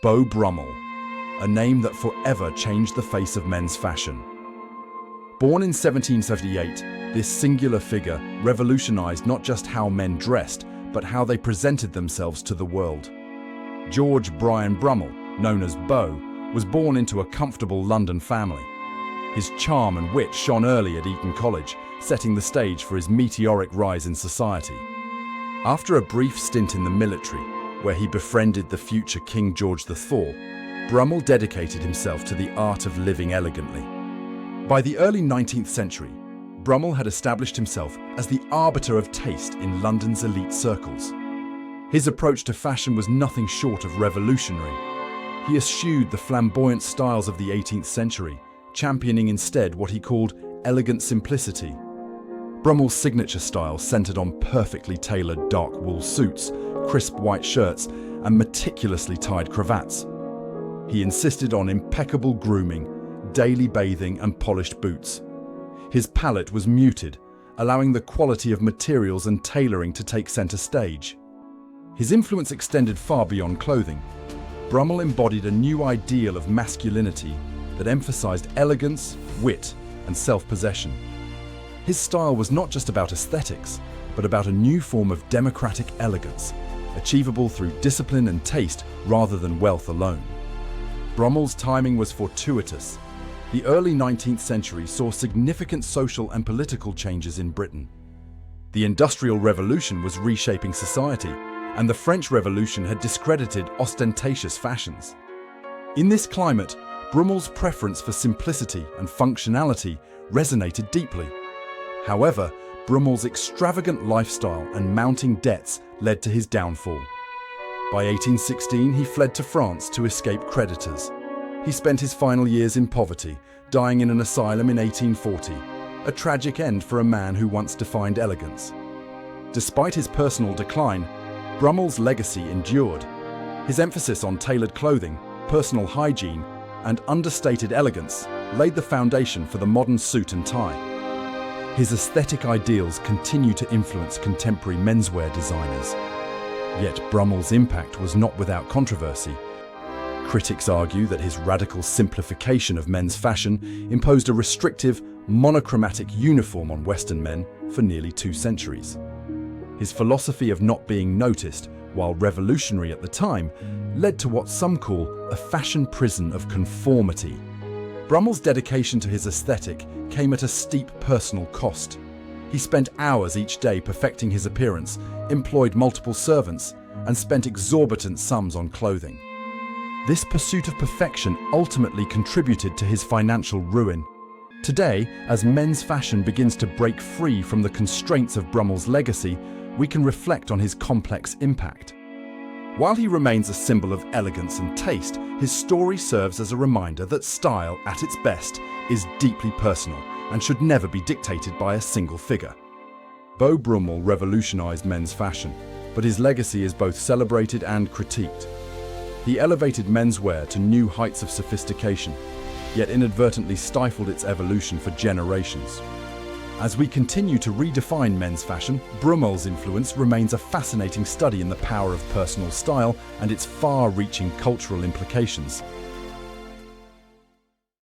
Beau Brummell, a name that forever changed the face of men's fashion. Born in 1778, this singular figure revolutionized not just how men dressed, but how they presented themselves to the world. George Bryan Brummell, known as Beau, was born into a comfortable London family. His charm and wit shone early at Eton College, setting the stage for his meteoric rise in society. After a brief stint in the military, where he befriended the future King George IV, Brummell dedicated himself to the art of living elegantly. By the early 19th century, Brummell had established himself as the arbiter of taste in London's elite circles. His approach to fashion was nothing short of revolutionary. He eschewed the flamboyant styles of the 18th century, championing instead what he called elegant simplicity. Brummell's signature style centered on perfectly tailored dark wool suits, crisp white shirts, and meticulously tied cravats. He insisted on impeccable grooming, daily bathing, and polished boots. His palette was muted, allowing the quality of materials and tailoring to take center stage. His influence extended far beyond clothing. Brummell embodied a new ideal of masculinity that emphasized elegance, wit, and self-possession. His style was not just about aesthetics, but about a new form of democratic elegance, achievable through discipline and taste rather than wealth alone. Brummell's timing was fortuitous. The early 19th century saw significant social and political changes in Britain. The Industrial Revolution was reshaping society, and the French Revolution had discredited ostentatious fashions. In this climate, Brummell's preference for simplicity and functionality resonated deeply. However, Brummell's extravagant lifestyle and mounting debts led to his downfall. By 1816, he fled to France to escape creditors. He spent his final years in poverty, dying in an asylum in 1840, a tragic end for a man who once defined elegance. Despite his personal decline, Brummell's legacy endured. His emphasis on tailored clothing, personal hygiene, and understated elegance laid the foundation for the modern suit and tie. His aesthetic ideals continue to influence contemporary menswear designers. Yet Brummell's impact was not without controversy. Critics argue that his radical simplification of men's fashion imposed a restrictive, monochromatic uniform on Western men for nearly 2 centuries. His philosophy of not being noticed, while revolutionary at the time, led to what some call a fashion prison of conformity. Brummell's dedication to his aesthetic came at a steep personal cost. He spent hours each day perfecting his appearance, employed multiple servants, and spent exorbitant sums on clothing. This pursuit of perfection ultimately contributed to his financial ruin. Today, as men's fashion begins to break free from the constraints of Brummell's legacy, we can reflect on his complex impact. While he remains a symbol of elegance and taste, his story serves as a reminder that style, at its best, is deeply personal and should never be dictated by a single figure. Beau Brummell revolutionized men's fashion, but his legacy is both celebrated and critiqued. He elevated menswear to new heights of sophistication, yet inadvertently stifled its evolution for generations. As we continue to redefine men's fashion, Brummell's influence remains a fascinating study in the power of personal style and its far-reaching cultural implications.